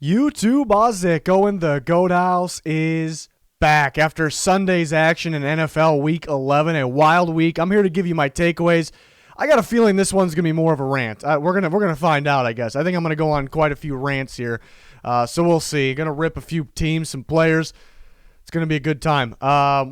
YouTube Ozeko in the Goat House is back after Sunday's action in NFL Week 11, a wild week. I'm here to give you my takeaways. I got a feeling this one's gonna be more of a rant. We're gonna find out, I guess. I think I'm gonna go on quite a few rants here, so we'll see. Gonna rip a few teams, some players. It's going to be a good time.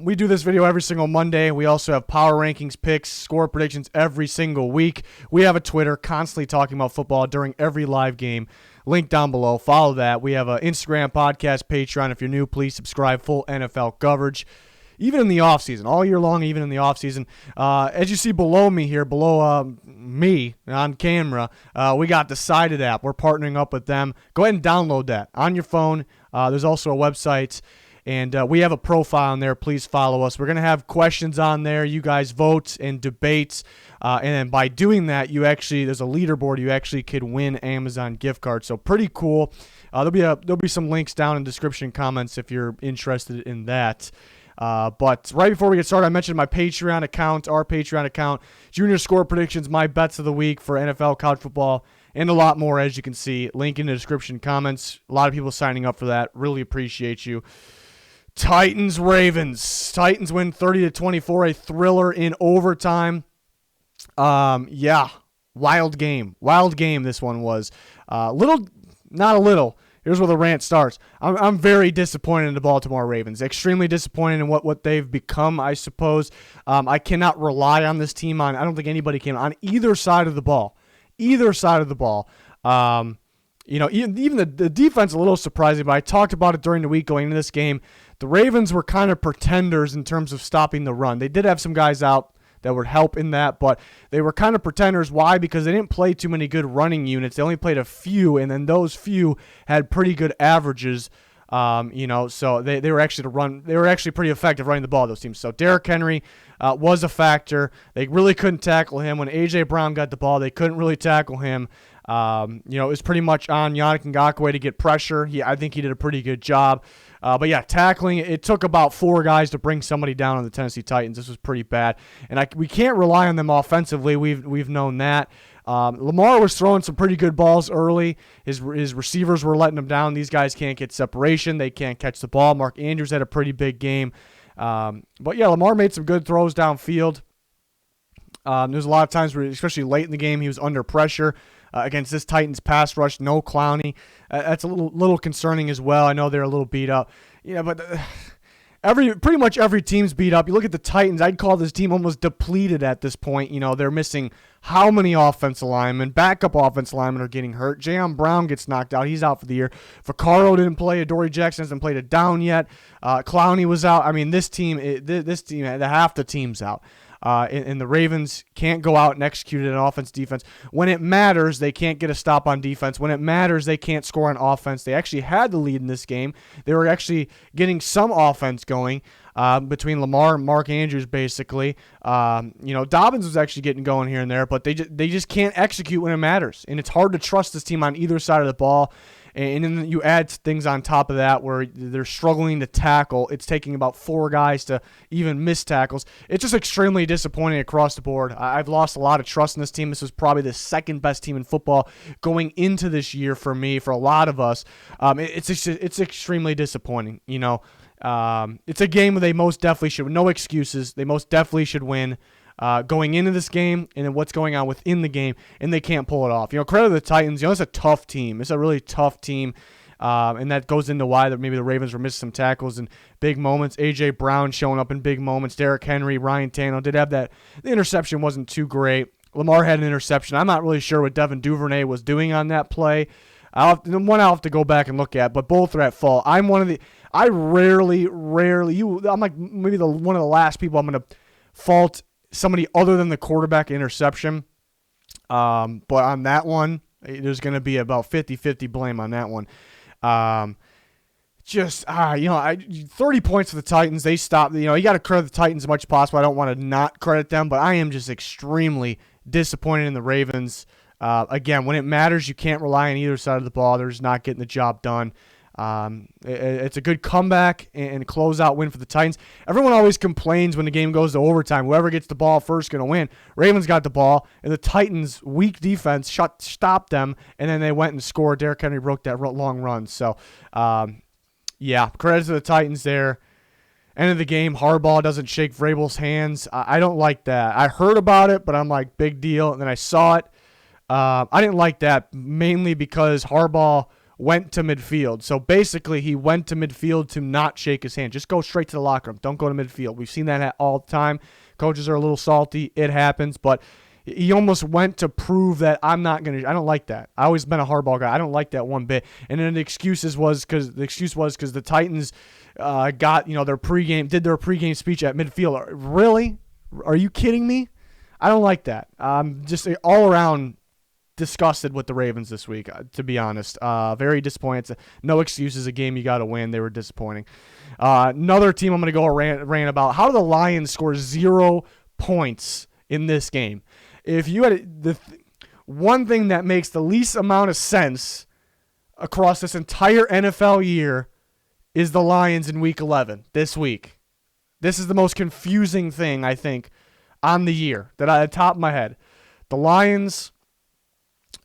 We do this video every single Monday. We also have power rankings, picks, score predictions every single week. We have a Twitter constantly talking about football during every live game. Link down below. Follow that. We have an Instagram, podcast, Patreon. If you're new, please subscribe. Full NFL coverage. Even in the offseason, all year long, even in the offseason. As you see below me here, below me on camera, we got the Decided app. We're partnering up with them. Go ahead and download that on your phone. There's also a website. And we have a profile on there. Please follow us. We're going to have questions on there. You guys vote and debate. And then by doing that, there's a leaderboard. You actually could win Amazon gift cards. So pretty cool. There'll be some links down in description comments if you're interested in that. But right before we get started, I mentioned my Patreon account, our Patreon account, Junior Score Predictions, my bets of the week for NFL, college football, and a lot more, as you can see. Link in the description comments. A lot of people signing up for that. Really appreciate you. Titans-Ravens. Titans win 30-24, a thriller in overtime. Wild game. Wild game this one was. Not a little. Here's where the rant starts. I'm very disappointed in the Baltimore Ravens. Extremely disappointed in what they've become, I suppose. I cannot rely on this team I don't think anybody can on either side of the ball. Either side of the ball. Even the defense a little surprising, but I talked about it during the week going into this game. The Ravens were kind of pretenders in terms of stopping the run. They did have some guys out that would help in that, but they were kind of pretenders. Why? Because they didn't play too many good running units. They only played a few, and then those few had pretty good averages. So they were actually pretty effective running the ball, those teams. So Derrick Henry was a factor. They really couldn't tackle him. When A.J. Brown got the ball, they couldn't really tackle him. It was pretty much on Yannick Ngakoue to get pressure. I think he did a pretty good job. Tackling, it took about four guys to bring somebody down on the Tennessee Titans. This was pretty bad. And we can't rely on them offensively. We've known that. Lamar was throwing some pretty good balls early. His receivers were letting him down. These guys can't get separation. They can't catch the ball. Mark Andrews had a pretty big game. Lamar made some good throws downfield. There's a lot of times where, especially late in the game, he was under pressure against this Titans pass rush. No Clowney. That's a little concerning as well. I know they're a little beat up. But pretty much every team's beat up. You look at the Titans, I'd call this team almost depleted at this point. They're missing how many offensive linemen? Backup offensive linemen are getting hurt. Jayon Brown gets knocked out. He's out for the year. Vaccaro didn't play. Adoree Jackson hasn't played it down yet. Clowney was out. I mean, this team, half the team's out. And the Ravens can't go out and execute it on offense, defense. When it matters, they can't get a stop on defense. When it matters, they can't score on offense. They actually had the lead in this game. They were actually getting some offense going between Lamar and Mark Andrews, basically. Dobbins was actually getting going here and there, but they just can't execute when it matters. And it's hard to trust this team on either side of the ball. And then you add things on top of that where they're struggling to tackle. It's taking about four guys to even miss tackles. It's just extremely disappointing across the board. I've lost a lot of trust in this team. This was probably the second best team in football going into this year for me, for a lot of us. It's extremely disappointing. It's a game where they most definitely should. No excuses. They most definitely should win. Going into this game and then what's going on within the game, and they can't pull it off. Credit to the Titans. It's a tough team. It's a really tough team, and that goes into why maybe the Ravens were missing some tackles in big moments. A.J. Brown showing up in big moments. Derrick Henry, Ryan Tannehill did have that. The interception wasn't too great. Lamar had an interception. I'm not really sure what Devin Duvernay was doing on that play. I'll have to go back and look at, but both are at fault. I'm like maybe one of the last people I'm going to fault somebody other than the quarterback interception. But on that one, there's going to be about 50-50 blame on that one. 30 points for the Titans. They stopped. You got to credit the Titans as much as possible. I don't want to not credit them, but I am just extremely disappointed in the Ravens. Again, when it matters, you can't rely on either side of the ball. They're just not getting the job done. It's a good comeback and closeout win for the Titans. Everyone always complains when the game goes to overtime. Whoever gets the ball first going to win. Ravens got the ball, and the Titans' weak defense stopped them, and then they went and scored. Derrick Henry broke that long run. So, credit to the Titans there. End of the game, Harbaugh doesn't shake Vrabel's hands. I don't like that. I heard about it, but I'm like, big deal. And then I saw it. I didn't like that mainly because Harbaugh went to midfield. So basically, he went to midfield to not shake his hand. Just go straight to the locker room. Don't go to midfield. We've seen that all the time. Coaches are a little salty. It happens. But he almost went to prove that I don't like that. I always been a Harbaugh guy. I don't like that one bit. And then the excuse was because the Titans got their pregame speech at midfield. Really? Are you kidding me? I don't like that. Just all around disgusted with the Ravens this week, to be honest. Very disappointed. No excuses. A game you got to win. They were disappointing. Another team I'm going to go rant about. How do the Lions score 0 points in this game? If you had one thing that makes the least amount of sense across this entire NFL year is the Lions in Week 11 this week. This is the most confusing thing, I think, on the year that at the top of my head. The Lions,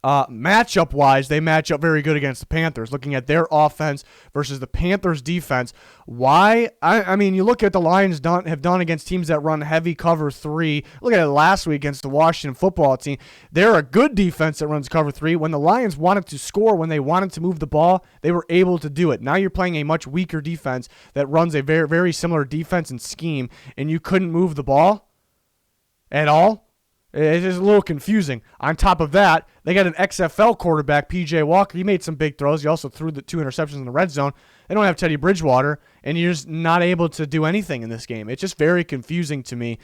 matchup-wise, they match up very good against the Panthers, looking at their offense versus the Panthers' defense. Why? I mean, you look at the Lions have done against teams that run heavy cover 3. Look at it last week against the Washington football team. They're a good defense that runs cover 3. When the Lions wanted to score, when they wanted to move the ball, they were able to do it. Now you're playing a much weaker defense that runs a very, very similar defense and scheme, and you couldn't move the ball at all. It is a little confusing. On top of that, they got an XFL quarterback, P.J. Walker. He made some big throws. He also threw the 2 interceptions in the red zone. They don't have Teddy Bridgewater, and you're just not able to do anything in this game. It's just very confusing to me.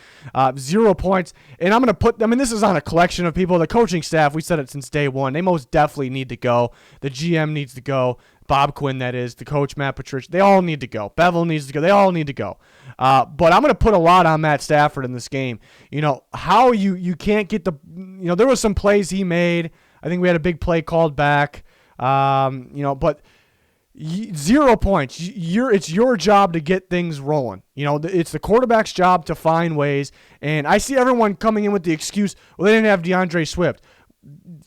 0 points. And I'm going to this is on a collection of people. The coaching staff, we said it since day one. They most definitely need to go. The GM needs to go. Bob Quinn, that is, the coach, Matt Patricia, they all need to go. Bevel needs to go. They all need to go. But I'm going to put a lot on Matt Stafford in this game. How you can't get there was some plays he made. I think we had a big play called back. But 0 points. It's your job to get things rolling. It's the quarterback's job to find ways. And I see everyone coming in with the excuse, well, they didn't have DeAndre Swift.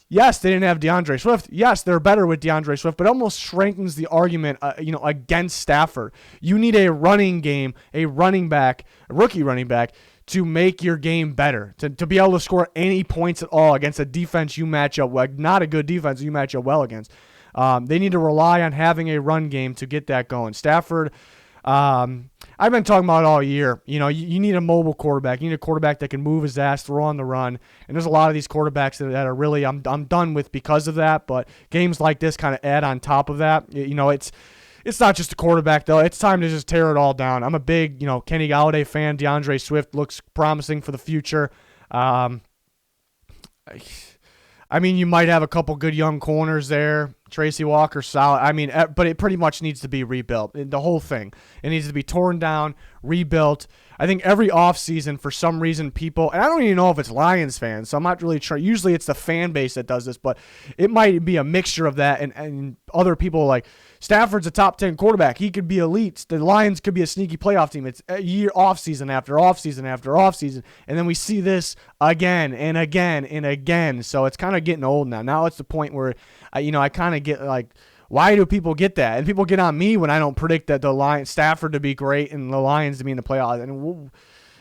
Yes, they didn't have DeAndre Swift. Yes, they're better with DeAndre Swift, but it almost strengthens the argument, against Stafford. You need a running game, a rookie running back, to make your game better, to be able to score any points at all against a defense you match up well, not a good defense you match up well against. They need to rely on having a run game to get that going. Stafford, I've been talking about it all year. You need a mobile quarterback. You need a quarterback that can move his ass, throw on the run. And there's a lot of these quarterbacks that are really I'm done with because of that. But games like this kind of add on top of that. It's not just a quarterback though. It's time to just tear it all down. I'm a big Kenny Golladay fan. DeAndre Swift looks promising for the future. You might have a couple good young corners there. Tracy Walker, solid. But it pretty much needs to be rebuilt. The whole thing. It needs to be torn down, rebuilt. I think every offseason, for some reason, people, and I don't even know if it's Lions fans, so I'm not really sure. Usually it's the fan base that does this, but it might be a mixture of that and other people like Stafford's a top 10 quarterback. He could be elite. The Lions could be a sneaky playoff team. It's a year offseason after offseason after offseason, and then we see this again and again and again. So it's kind of getting old now. Now it's the point where, I kind of get like, why do people get that? And people get on me when I don't predict that Stafford to be great and the Lions to be in the playoffs. And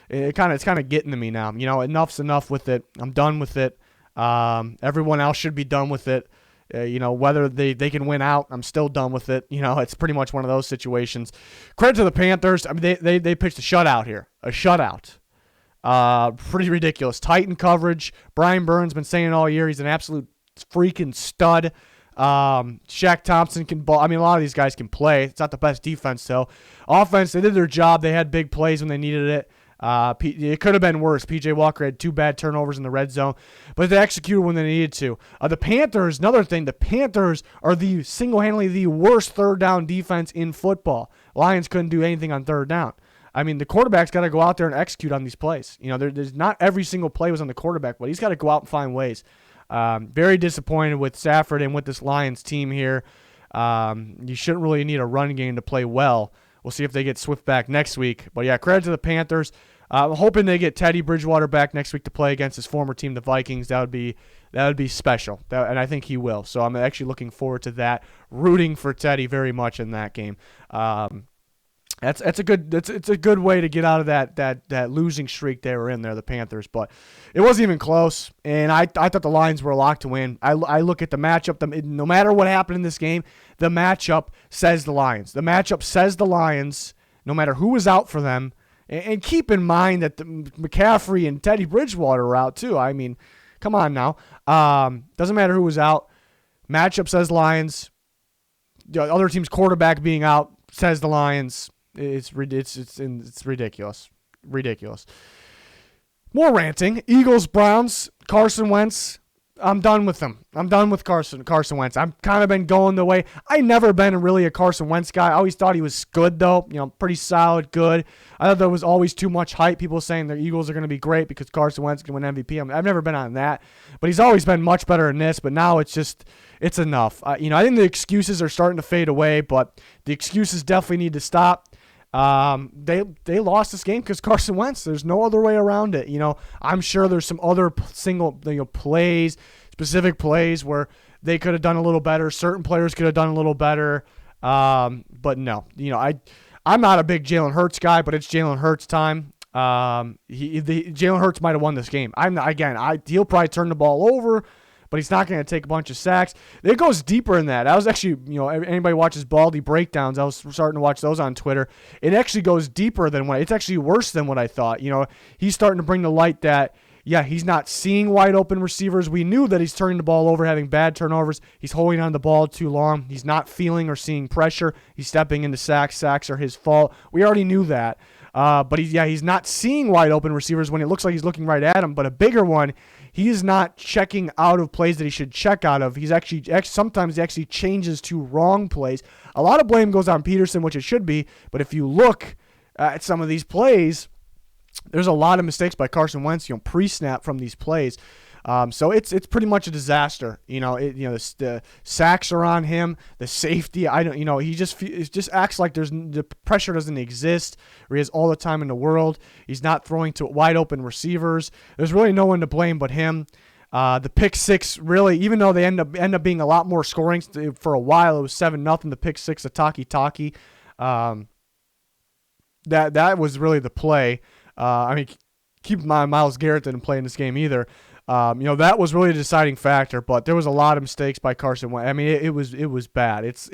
it's kind of getting to me now. Enough's enough with it. I'm done with it. Everyone else should be done with it. Whether they can win out, I'm still done with it. It's pretty much one of those situations. Credit to the Panthers. They pitched a shutout here. A shutout. Pretty ridiculous. Titan coverage. Brian Burns been saying it all year. He's an absolute freaking stud. Shaq Thompson can ball. A lot of these guys can play. It's not the best defense, though. Offense, they did their job. They had big plays when they needed it. It could have been worse. P.J. Walker had 2 bad turnovers in the red zone, but they executed when they needed to. The Panthers, another thing, the Panthers are single-handedly the worst third-down defense in football. Lions couldn't do anything on third down. The quarterback's got to go out there and execute on these plays. There's not every single play was on the quarterback, but he's got to go out and find ways. Very disappointed with Stafford and with this Lions team here. You shouldn't really need a run game to play well. We'll see if they get Swift back next week. But yeah, credit to the Panthers. I'm hoping they get Teddy Bridgewater back next week to play against his former team, the Vikings. That would be special, and I think he will. So I'm actually looking forward to that. Rooting for Teddy very much in that game. It's a good way to get out of that losing streak they were in there, the Panthers. But it wasn't even close, and I thought the Lions were a lock to win. I look at the matchup. No matter what happened in this game, the matchup says the Lions. The matchup says the Lions, no matter who was out for them. And keep in mind that McCaffrey and Teddy Bridgewater are out too. I mean, come on now. Doesn't matter who was out. Matchup says Lions. The other team's quarterback being out says the Lions. It's ridiculous. Ridiculous. More ranting. Eagles, Browns, Carson Wentz. I'm done with them. I'm done with Carson Wentz. I've kind of been going the way. I never been really a Carson Wentz guy. I always thought he was good, though. Pretty solid, good. I thought there was always too much hype. People saying the Eagles are going to be great because Carson Wentz can win MVP. I've never been on that. But he's always been much better than this. But now it's enough. I think the excuses are starting to fade away, but the excuses definitely need to stop. They lost this game because Carson Wentz. There's no other way around it. I'm sure there's some other plays, specific plays where they could have done a little better. Certain players could have done a little better. But no, I'm not a big Jalen Hurts guy, but it's Jalen Hurts time. Jalen Hurts might have won this game. He'll probably turn the ball over, but he's not going to take a bunch of sacks. It goes deeper than that. I was actually, anybody watches Baldy breakdowns, I was starting to watch those on Twitter. It actually goes deeper than it's actually worse than what I thought. He's starting to bring to light that, yeah, he's not seeing wide open receivers. We knew that he's turning the ball over, having bad turnovers. He's holding on to the ball too long. He's not feeling or seeing pressure. He's stepping into sacks. Sacks are his fault. We already knew that. But he's not seeing wide open receivers when it looks like he's looking right at him. But a bigger one, he is not checking out of plays that he should check out of. Sometimes he actually changes to wrong plays. A lot of blame goes on Peterson, which it should be. But if you look at some of these plays, there's a lot of mistakes by Carson Wentz, pre-snap from these plays. So it's pretty much a disaster. The sacks are on him. The safety, he just acts like the pressure doesn't exist. Or he has all the time in the world. He's not throwing to wide open receivers. There's really no one to blame but him. The pick six, really, even though they end up being a lot more scoring for a while, it was 7-0. The pick six of Taki. That was really the play. Keep in mind Myles Garrett didn't play in this game either. That was really a deciding factor, but there was a lot of mistakes by Carson Wentz. It was bad. It's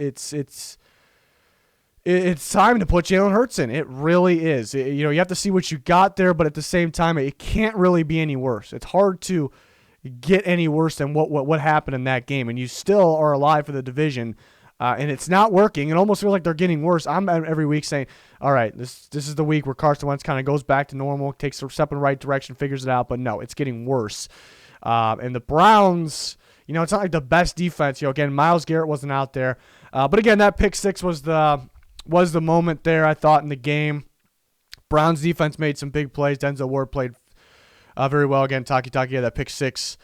time to put Jalen Hurts in. It really is. You have to see what you got there, but at the same time, it can't really be any worse. It's hard to get any worse than what happened in that game, and you still are alive for the division. And it's not working. It almost feels like they're getting worse. I'm every week saying, all right, this is the week where Carson Wentz kind of goes back to normal, takes a step in the right direction, figures it out. But no, it's getting worse. And the Browns, it's not like the best defense. Again, Myles Garrett wasn't out there. But again, that pick six was the moment there, I thought, in the game. Browns defense made some big plays. Denzel Ward played very well. Again, Taki had that pick six.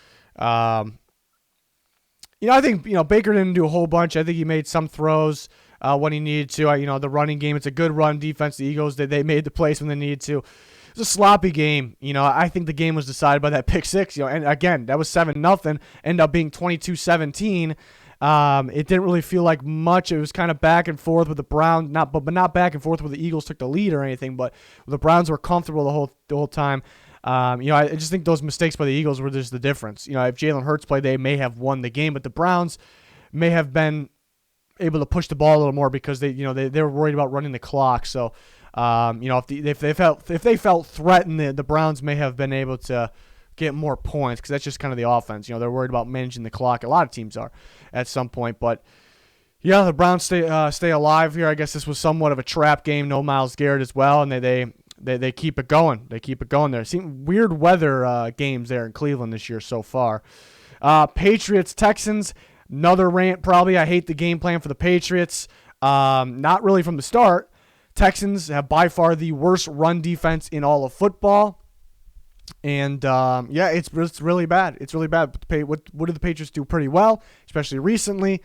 I think, Baker didn't do a whole bunch. I think he made some throws when he needed to. The running game, it's a good run defense. The Eagles, they made the plays when they needed to. It was a sloppy game. I think the game was decided by that pick six. And again, that was 7-0. Ended up being 22-17. It didn't really feel like much. It was kind of back and forth with the Browns, but not back and forth where the Eagles took the lead or anything. But the Browns were comfortable the whole time. I just think those mistakes by the Eagles were just the difference. If Jalen Hurts played, they may have won the game, but the Browns may have been able to push the ball a little more because they were worried about running the clock. So, if they felt threatened, the Browns may have been able to get more points because that's just kind of the offense. They're worried about managing the clock. A lot of teams are at some point, but yeah, the Browns stay alive here. I guess this was somewhat of a trap game. No Myles Garrett as well, and they keep it going. They keep it going there. Seem weird weather games there in Cleveland this year so far. Patriots Texans, another rant probably. I hate the game plan for the Patriots. Not really from the start. Texans have by far the worst run defense in all of football. And, it's really bad. It's really bad. What did the Patriots do pretty well, especially recently?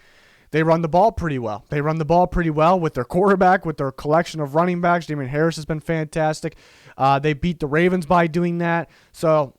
they run the ball pretty well. They run the ball pretty well with their quarterback, with their collection of running backs. Damien Harris has been fantastic. They beat the Ravens by doing that. So,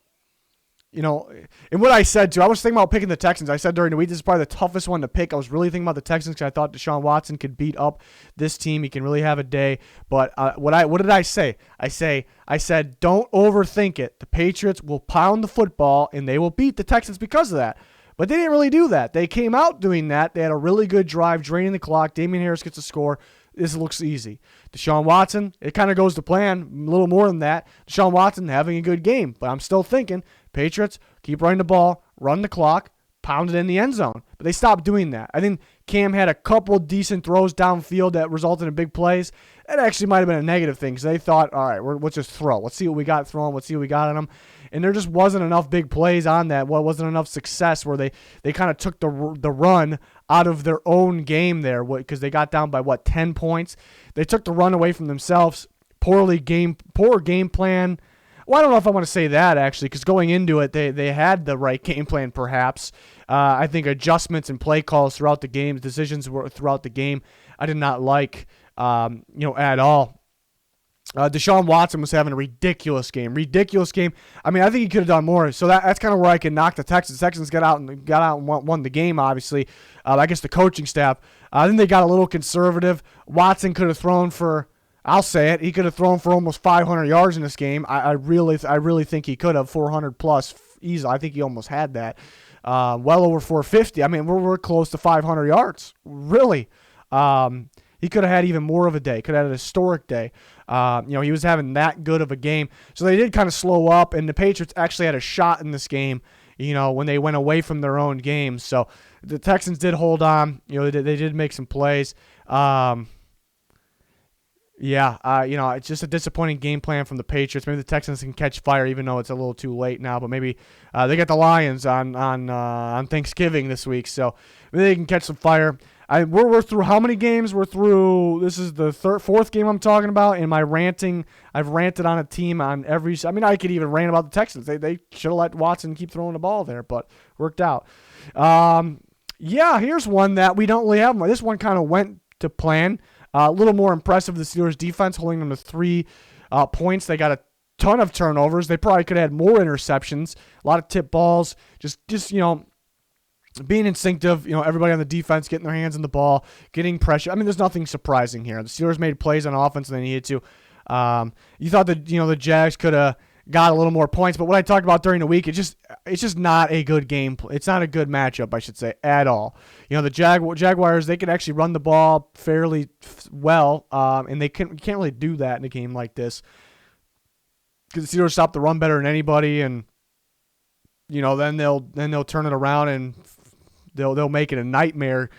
and what I said, too, I was thinking about picking the Texans. I said during the week, this is probably the toughest one to pick. I was really thinking about the Texans because I thought Deshaun Watson could beat up this team. He can really have a day. But what did I say? I said, don't overthink it. The Patriots will pound the football, and they will beat the Texans because of that. But they didn't really do that. They came out doing that. They had a really good drive, draining the clock. Damien Harris gets a score. This looks easy. Deshaun Watson, it kind of goes to plan. A little more than that. Deshaun Watson having a good game. But I'm still thinking, Patriots, keep running the ball, run the clock, pound it in the end zone. But they stopped doing that. I think Cam had a couple decent throws downfield that resulted in big plays. That actually might have been a negative thing because they thought, all right, let's just throw. Let's see what we got throwing. Let's see what we got on them. And there just wasn't enough big plays on that. Wasn't enough success where they kind of took the run out of their own game there because they got down by, 10 points. They took the run away from themselves. Poor game plan. Well, I don't know if I want to say that, actually, because going into it, they had the right game plan, perhaps. I think adjustments and play calls throughout the game, decisions were throughout the game, I did not like, at all. Deshaun Watson was having a ridiculous game. I mean, I think he could have done more. So that's kind of where I can knock the Texans. Texans got out and won the game, obviously. I guess the coaching staff. I think they got a little conservative. Watson could have thrown for, I'll say it, he could have thrown for almost 500 yards in this game. I really think he could have 400 plus easily. I think he almost had that. Well over 450. I mean, we're close to 500 yards. Really. He could have had even more of a day. Could have had a historic day. He was having that good of a game. So they did kind of slow up, and the Patriots actually had a shot in this game, when they went away from their own game. So the Texans did hold on. They did make some plays. It's just a disappointing game plan from the Patriots. Maybe the Texans can catch fire, even though it's a little too late now. But maybe they got the Lions on Thanksgiving this week, so maybe they can catch some fire. We're through how many games? We're through. This is the fourth game I'm talking about. In my ranting, I've ranted on a team on every. I mean, I could even rant about the Texans. They should have let Watson keep throwing the ball there, but worked out. Here's one that we don't really have. This one kind of went to plan. A little more impressive, the Steelers' defense, holding them to 3 points. They got a ton of turnovers. They probably could have had more interceptions, a lot of tip balls, just being instinctive. Everybody on the defense getting their hands on the ball, getting pressure. I mean, there's nothing surprising here. The Steelers made plays on offense when they needed to. You thought that the Jags could have got a little more points, but what I talked about during the week, it's just not a good game. It's not a good matchup, I should say, at all. The Jaguars, they can actually run the ball fairly well, and they can't really do that in a game like this because the Steelers stop the run better than anybody, and then they'll turn it around and they'll make it a nightmare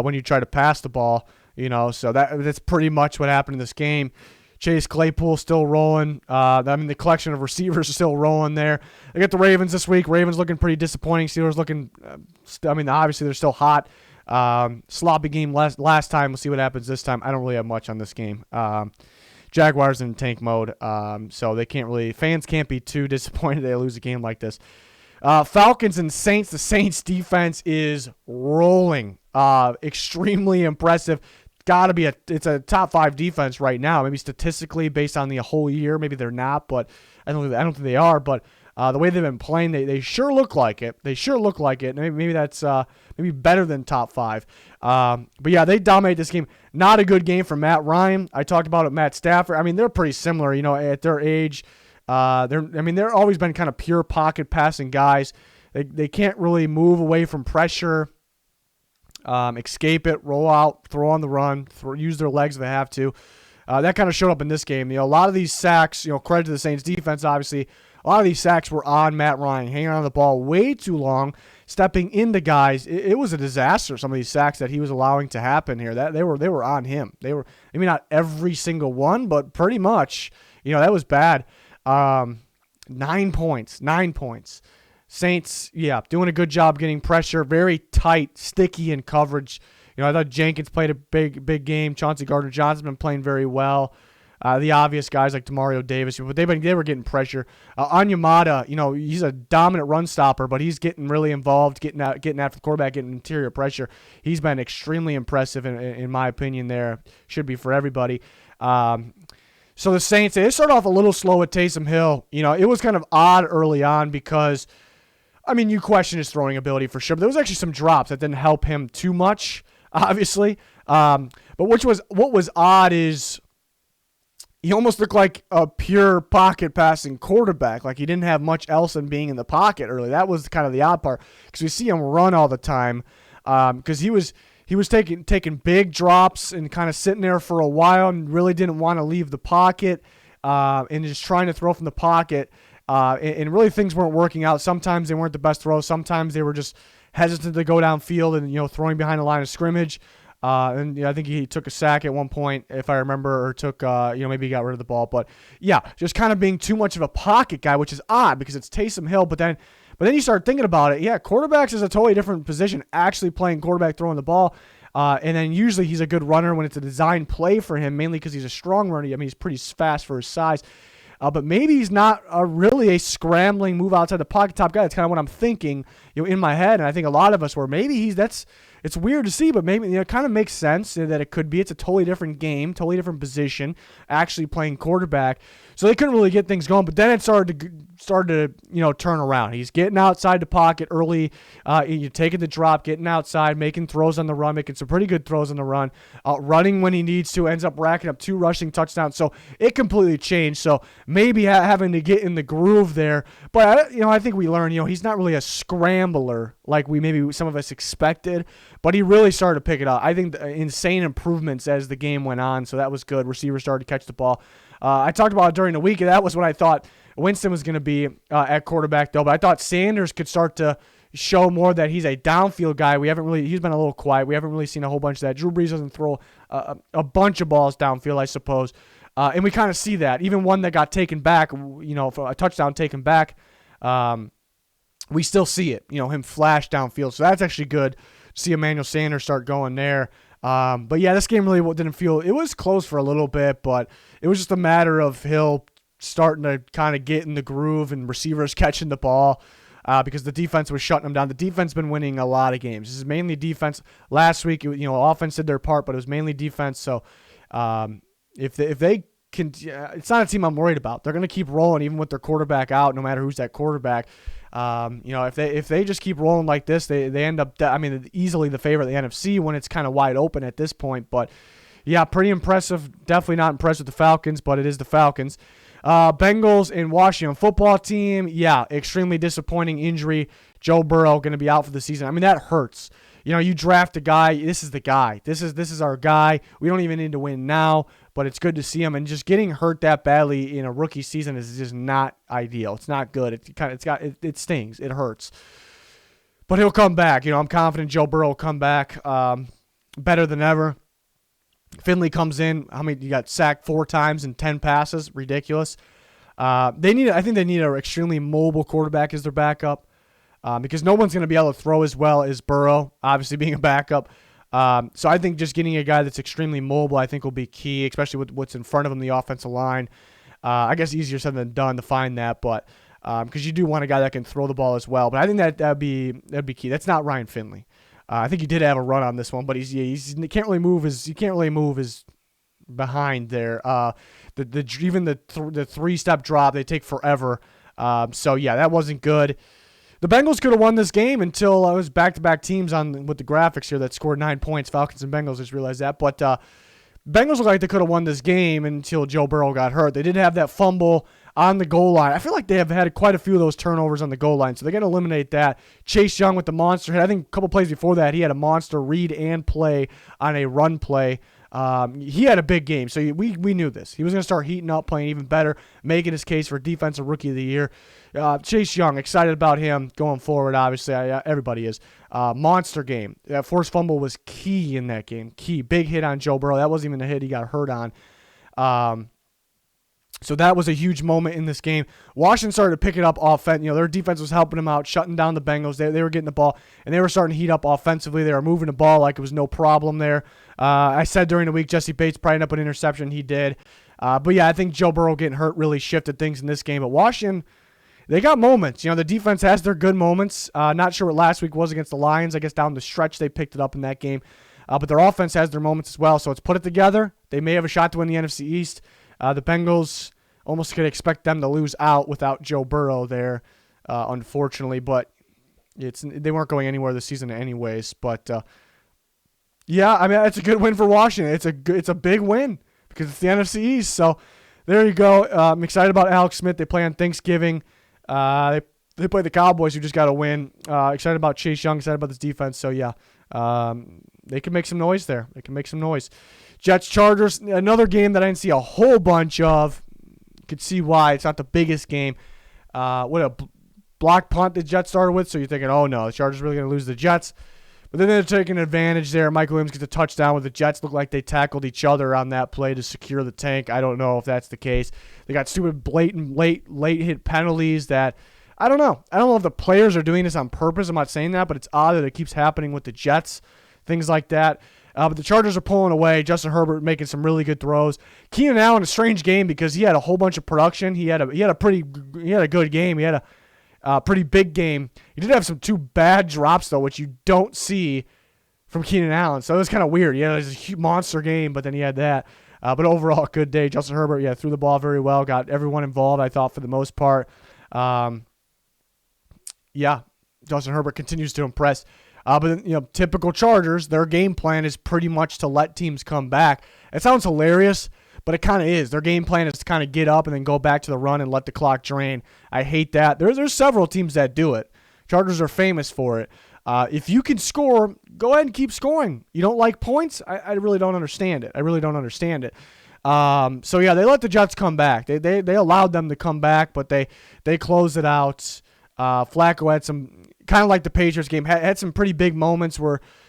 when you try to pass the ball. So that's pretty much what happened in this game. Chase Claypool still rolling. The collection of receivers are still rolling there. They got the Ravens this week. Ravens looking pretty disappointing. Steelers looking, obviously they're still hot. Sloppy game last time. We'll see what happens this time. I don't really have much on this game. Jaguars in tank mode, so they can't really. Fans can't be too disappointed they lose a game like this. Falcons and Saints. The Saints defense is rolling. Extremely impressive. It's a top 5 defense right now. Maybe statistically based on the whole year, maybe they're not, but I don't think they are. But the way they've been playing, they sure look like it. Maybe that's maybe better than top 5. But yeah, they dominate this game. Not a good game for Matt Ryan. I talked about it. Matt Stafford. I mean, they're pretty similar. At their age, they're always been kind of pure pocket passing guys. They can't really move away from pressure. Escape it, roll out, throw on the run, use their legs if they have to. That kind of showed up in this game. A lot of these sacks, credit to the Saints defense, obviously. A lot of these sacks were on Matt Ryan, hanging on the ball way too long, stepping into guys. It was a disaster, some of these sacks that he was allowing to happen here. They were on him. They were, maybe not every single one, but pretty much. That was bad. 9 points. Saints, doing a good job getting pressure, very tight, sticky in coverage. I thought Jenkins played a big game. Chauncey Gardner-Johnson's been playing very well. the obvious guys like Demario Davis, but they were getting pressure. Onyemata, he's a dominant run stopper, but he's getting really involved, getting after the quarterback, getting interior pressure. He's been extremely impressive in my opinion. There should be for everybody. So the Saints, they started off a little slow with Taysom Hill. It was kind of odd early on because, you question his throwing ability for sure, but there was actually some drops that didn't help him too much, obviously. But what was odd is he almost looked like a pure pocket passing quarterback. Like he didn't have much else than being in the pocket early. That was kind of the odd part because we see him run all the time because he was taking big drops and kind of sitting there for a while and really didn't want to leave the pocket and just trying to throw from the pocket. And really things weren't working out. Sometimes they weren't the best throws. Sometimes they were just hesitant to go downfield and, throwing behind the line of scrimmage. And I think he took a sack at one point, if I remember, or took, maybe he got rid of the ball. But, yeah, just kind of being too much of a pocket guy, which is odd because it's Taysom Hill. But then you start thinking about it. Yeah, quarterbacks is a totally different position, actually playing quarterback, throwing the ball. And then usually he's a good runner when it's a design play for him, mainly because he's a strong runner. He's pretty fast for his size. But maybe he's not really a scrambling, move outside the pocket top guy. That's kind of what I'm thinking, in my head. And I think a lot of us were. Maybe it's weird to see, but maybe it kind of makes sense that it could be. It's a totally different game, totally different position, actually playing quarterback. So they couldn't really get things going. But then it started to turn around. He's getting outside the pocket early. You're taking the drop, getting outside, making throws on the run, making some pretty good throws on the run, running when he needs to, ends up racking up 2 rushing touchdowns. So it completely changed. So maybe having to get in the groove there. But I think we learned, he's not really a scrambler like maybe some of us expected. But he really started to pick it up. I think insane improvements as the game went on, so that was good. Receivers started to catch the ball. I talked about it during the week, and that was what I thought Winston was going to be at quarterback, though. But I thought Sanders could start to show more that he's a downfield guy. He's been a little quiet. We haven't really seen a whole bunch of that. Drew Brees doesn't throw a bunch of balls downfield, I suppose. And we kind of see that. Even one that got taken back, for a touchdown taken back, we still see it, him flash downfield. So that's actually good. See Emmanuel Sanders start going there. But yeah, this game really didn't feel, it was close for a little bit, but it was just a matter of Hill starting to kind of get in the groove and receivers catching the ball because the defense was shutting them down. The defense has been winning a lot of games. This is mainly defense. Last week, offense did their part, but it was mainly defense. So if they can, it's not a team I'm worried about. They're going to keep rolling even with their quarterback out, no matter who's that quarterback. If they just keep rolling like this, they end up, easily the favorite of the NFC when it's kind of wide open at this point. But yeah, pretty impressive. Definitely not impressed with the Falcons, but it is the Falcons. Bengals and Washington football team. Yeah, extremely disappointing injury. Joe Burrow going to be out for the season. That hurts. You draft a guy. This is the guy. This is our guy. We don't even need to win now, but it's good to see him. And just getting hurt that badly in a rookie season is just not ideal. It's not good. It stings. It hurts. But he'll come back. I'm confident Joe Burrow will come back better than ever. Finley comes in. You got sacked 4 times and 10 passes? Ridiculous. I think they need an extremely mobile quarterback as their backup. Because no one's going to be able to throw as well as Burrow, obviously being a backup. So I think just getting a guy that's extremely mobile, I think, will be key, especially with what's in front of him, the offensive line. I guess easier said than done to find that, but because you do want a guy that can throw the ball as well. But I think that'd be key. That's not Ryan Finley. I think he did have a run on this one, but he can't really move his behind there. Even the 3-step drop, they take forever. So yeah, that wasn't good. The Bengals could have won this game until it was back-to-back teams with the graphics here that scored 9 points. Falcons and Bengals, just realized that. But Bengals look like they could have won this game until Joe Burrow got hurt. They did have that fumble on the goal line. I feel like they have had quite a few of those turnovers on the goal line, so they're going to eliminate that. Chase Young with the monster hit. I think a couple plays before that, he had a monster read and play on a run play. He had a big game, so we knew this. He was going to start heating up, playing even better, making his case for Defensive Rookie of the Year. Chase Young, excited about him going forward, obviously. Everybody is. Monster game. That forced fumble was key in that game. Key. Big hit on Joe Burrow. That wasn't even a hit he got hurt on. So that was a huge moment in this game. Washington started to pick it up offense. Their defense was helping them out, shutting down the Bengals. They were getting the ball, and they were starting to heat up offensively. They were moving the ball like it was no problem there. I said during the week Jesse Bates probably ended up with an interception. He did. But yeah, I think Joe Burrow getting hurt really shifted things in this game. But Washington, they got moments. The defense has their good moments. Not sure what last week was against the Lions. I guess down the stretch they picked it up in that game. But their offense has their moments as well. So let's put it together. They may have a shot to win the NFC East. The Bengals, almost could expect them to lose out without Joe Burrow there, unfortunately. But they weren't going anywhere this season anyways. But yeah, I mean, it's a good win for Washington. It's a big win because it's the NFC East. So there you go. I'm excited about Alex Smith. They play on Thanksgiving. They play the Cowboys, who just got a win. Excited about Chase Young. Excited about this defense. So yeah, they can make some noise there. They can make some noise. Jets Chargers, another game that I didn't see a whole bunch of. You could see why. It's not the biggest game. What a block punt the Jets started with. So you're thinking, oh no, the Chargers are really going to lose the Jets. But then they're taking advantage there. Michael Williams gets a touchdown with the Jets. Looked like they tackled each other on that play to secure the tank. I don't know if that's the case. They got stupid, blatant, late hit penalties that I don't know. I don't know if the players are doing this on purpose. I'm not saying that, but it's odd that it keeps happening with the Jets, things like that. But the Chargers are pulling away. Justin Herbert making some really good throws. Keenan Allen, a strange game because he had a whole bunch of production. He had a good game. He had a pretty big game. He did have some 2 bad drops, though, which you don't see from Keenan Allen. So it was kind of weird. He had a huge monster game, but then he had that. But overall, good day. Justin Herbert, threw the ball very well. Got everyone involved, I thought, for the most part. Justin Herbert continues to impress. But typical Chargers, their game plan is pretty much to let teams come back. It sounds hilarious, but it kind of is. Their game plan is to kind of get up and then go back to the run and let the clock drain. I hate that. There's several teams that do it. Chargers are famous for it. If you can score, go ahead and keep scoring. You don't like points? I really don't understand it. So yeah, they let the Jets come back. They allowed them to come back, but they closed it out. Flacco had some, kind of like the Patriots game, had some pretty big moments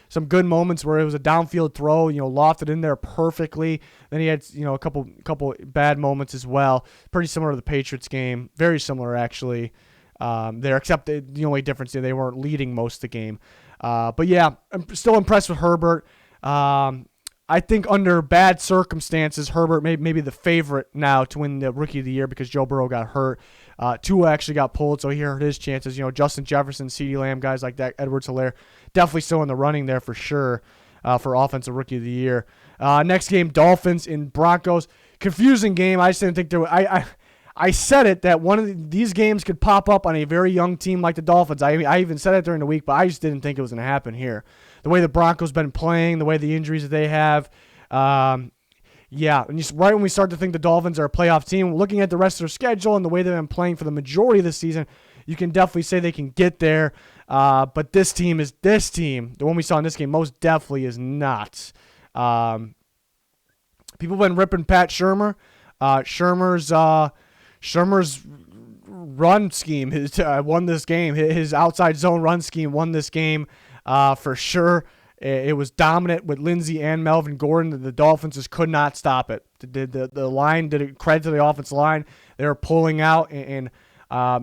some good moments where it was a downfield throw, lofted in there perfectly. Then he had, a couple bad moments as well. Pretty similar to the Patriots game. Very similar, actually, there, except the only difference is they weren't leading most of the game. But yeah, I'm still impressed with Herbert. I think under bad circumstances, Herbert may be the favorite now to win the Rookie of the Year because Joe Burrow got hurt. Tua actually got pulled, so he hurt his chances. Justin Jefferson, CeeDee Lamb, guys like that, Edwards-Helaire, definitely still in the running there for sure for Offensive Rookie of the Year. Next game, Dolphins in Broncos. Confusing game. I just didn't think there was... I said it that one of these games could pop up on a very young team like the Dolphins. I even said it during the week, but I just didn't think it was going to happen here. The way the Broncos been playing, the way the injuries that they have, and right when we start to think the Dolphins are a playoff team, looking at the rest of their schedule and the way they've been playing for the majority of the season, you can definitely say they can get there. But this team, the one we saw in this game, most definitely is not. People have been ripping Pat Shurmur. Shurmur's run scheme won this game. His outside zone run scheme won this game for sure. It was dominant with Lindsey and Melvin Gordon. The Dolphins just could not stop it. The line did it credit to the offensive line. They were pulling out and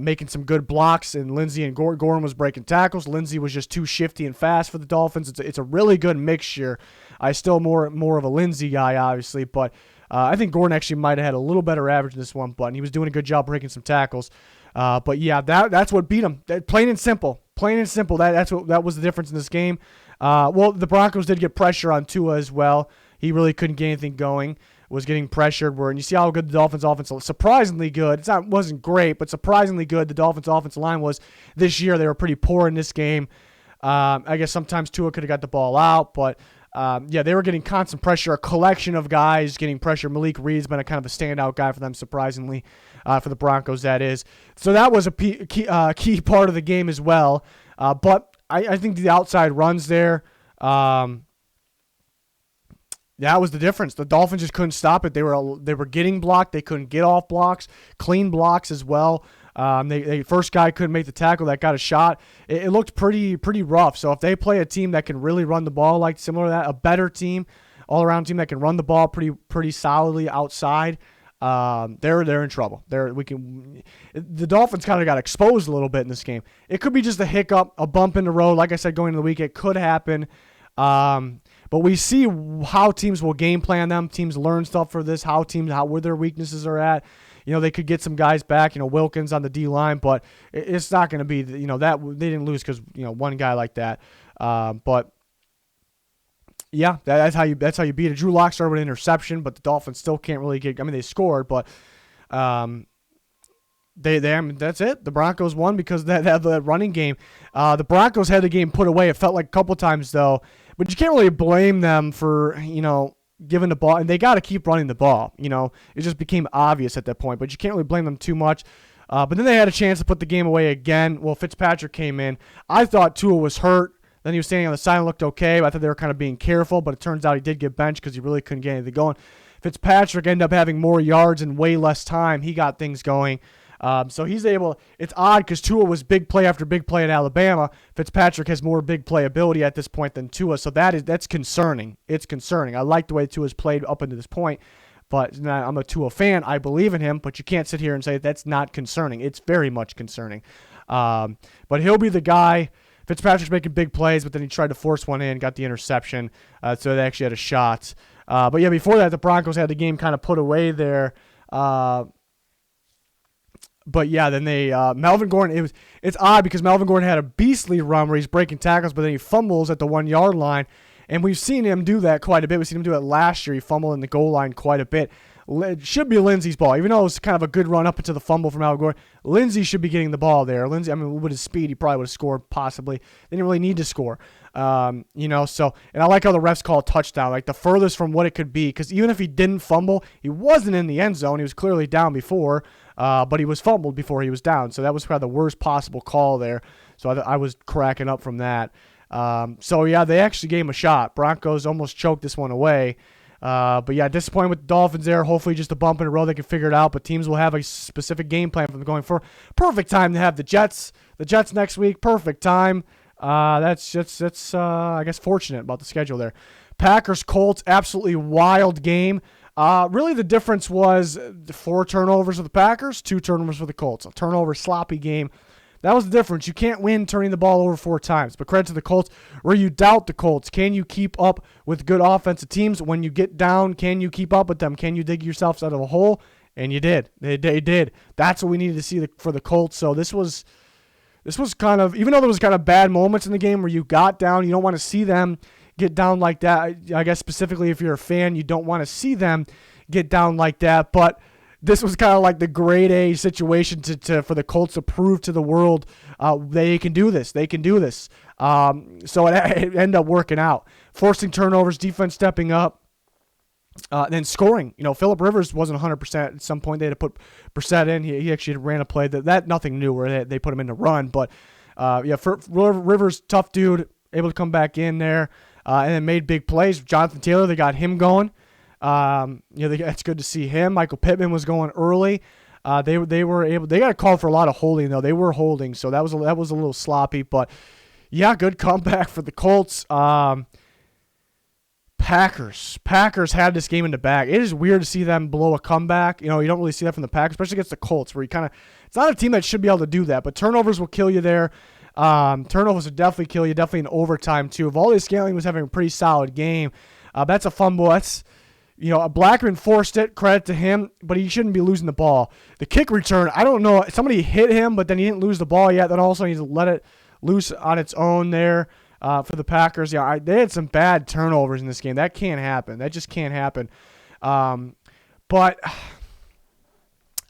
making some good blocks, and Lindsey and Gordon was breaking tackles. Lindsey was just too shifty and fast for the Dolphins. It's a really good mixture. I still more of a Lindsey guy, obviously, but I think Gordon actually might have had a little better average in this one, but he was doing a good job breaking some tackles. But yeah, that's what beat him. Plain and simple. That was the difference in this game. Well, the Broncos did get pressure on Tua as well. He really couldn't get anything going. Was getting pressured. And you see how good the Dolphins' offense, surprisingly good. Wasn't great, but surprisingly good. The Dolphins' offensive line was this year. They were pretty poor in this game. I guess sometimes Tua could have got the ball out, but they were getting constant pressure. A collection of guys getting pressure. Malik Reed's been a kind of a standout guy for them, surprisingly, for the Broncos, that is. So that was a key part of the game as well. But I think the outside runs there, that was the difference. The Dolphins just couldn't stop it. They were getting blocked. They couldn't get off blocks, clean blocks as well. They first guy couldn't make the tackle that got a shot. It looked pretty rough. So if they play a team that can really run the ball, like similar to that, a better team, all-around team that can run the ball pretty solidly outside, they're in trouble. The Dolphins kind of got exposed a little bit in this game. It could be just a hiccup, a bump in the road. Like I said, going into the week, it could happen. But But we see how teams will game plan them. Teams learn stuff for this, where their weaknesses are at. They could get some guys back, Wilkins on the D-line, but it's not going to be, that they didn't lose because, one guy like that. But yeah, that's how you beat it. Drew Lock started with an interception, but the Dolphins still can't really they scored, but that's it. The Broncos won because they had the running game. The Broncos had the game put away. It felt like a couple times though, but you can't really blame them for, giving the ball, and they got to keep running the ball. It just became obvious at that point, but you can't really blame them too much. But then they had a chance to put the game away again. Well, Fitzpatrick came in. I thought Tua was hurt. Then he was standing on the side and looked okay. I thought they were kind of being careful, but it turns out he did get benched because he really couldn't get anything going. Fitzpatrick ended up having more yards and way less time. He got things going. So he's able. It's odd because Tua was big play after big play at Alabama. Fitzpatrick has more big play ability at this point than Tua, so that's concerning. It's concerning. I like the way Tua's played up until this point, but I'm a Tua fan. I believe in him, but you can't sit here and say that's not concerning. It's very much concerning. But he'll be the guy. Fitzpatrick's making big plays, but then he tried to force one in, got the interception, so they actually had a shot. But yeah, before that, the Broncos had the game kind of put away there. But yeah, then Melvin Gordon, it's odd because Melvin Gordon had a beastly run where he's breaking tackles, but then he fumbles at the 1 yard line. And we've seen him do that quite a bit. We've seen him do it last year. He fumbled in the goal line quite a bit. It should be Lindsey's ball. Even though it was kind of a good run up into the fumble from Melvin Gordon, Lindsey should be getting the ball there. Lindsey, with his speed, he probably would have scored possibly. They didn't really need to score. So, and I like how the refs call a touchdown, like the furthest from what it could be, because even if he didn't fumble, he wasn't in the end zone. He was clearly down before, but he was fumbled before he was down. So that was probably the worst possible call there. So I was cracking up from that. So yeah, they actually gave him a shot. Broncos almost choked this one away. But yeah, disappointed with the Dolphins there. Hopefully just a bump in a row they can figure it out, but teams will have a specific game plan for them going forward. Perfect time to have the Jets next week. Perfect time. That's I guess fortunate about the schedule there. Packers Colts, absolutely wild game. Really the difference was 4 turnovers for the Packers, 2 turnovers for the Colts. A turnover sloppy game. That was the difference. You can't win turning the ball over 4 times. But credit to the Colts, where you doubt the Colts. Can you keep up with good offensive teams? When you get down, can you keep up with them? Can you dig yourselves out of a hole? And you did. They did. That's what we needed to see for the Colts. So this was kind of, even though there was kind of bad moments in the game where you got down, you don't want to see them get down like that. I guess specifically if you're a fan, you don't want to see them get down like that. But this was kind of like the grade A situation for the Colts to prove to the world they can do this. They can do this. So it ended up working out. Forcing turnovers, defense stepping up, then scoring. Phillip Rivers wasn't 100%. At some point they had to put Brissett in. He actually ran a play that nothing new where they put him in to run. But for Rivers, tough dude, able to come back in there and then made big plays. Jonathan Taylor, they got him going. It's good to see him. Michael Pittman was going early. They got a call for a lot of holding though. They were holding, so that was a little sloppy, but yeah, good comeback for the Colts. Packers had this game in the bag. It is weird to see them blow a comeback. You don't really see that from the Packers, especially against the Colts, where it's not a team that should be able to do that, but turnovers will kill you there. Turnovers will definitely kill you, definitely in overtime too. Valdes-Scantling was having a pretty solid game. That's a fumble. That's Blackman forced it, credit to him, but he shouldn't be losing the ball. The kick return, I don't know, somebody hit him, but then he didn't lose the ball yet. Then also he let it loose on its own there for the Packers. Yeah, they had some bad turnovers in this game. That can't happen. That just can't happen. But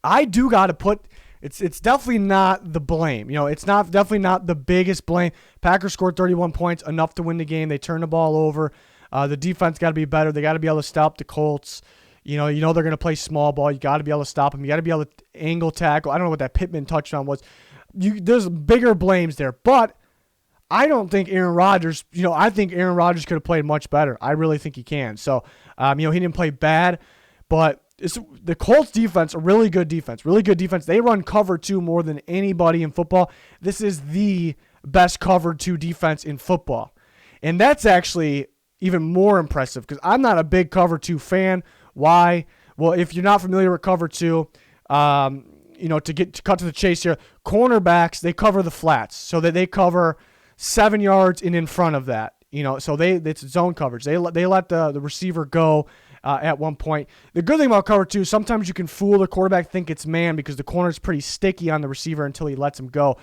I do got to put, it's definitely not the blame. It's definitely not the biggest blame. Packers scored 31 points, enough to win the game. They turned the ball over. The defense got to be better. They got to be able to stop the Colts. They're going to play small ball. You got to be able to stop them. You got to be able to angle tackle. I don't know what that Pittman touchdown was. There's bigger blames there, but I don't think Aaron Rodgers. I think Aaron Rodgers could have played much better. I really think he can. So, he didn't play bad, but the Colts defense, a really good defense. Really good defense. They run cover 2 more than anybody in football. This is the best cover 2 defense in football, and that's actually even more impressive because I'm not a big cover 2 fan. Why? Well, if you're not familiar with cover 2, to cut to the chase here, cornerbacks, they cover the flats so that they cover 7 yards and in front of that. So it's zone coverage. They let the receiver go at one point. The good thing about cover 2, sometimes you can fool the quarterback, think it's man, because the corner's pretty sticky on the receiver until he lets him go.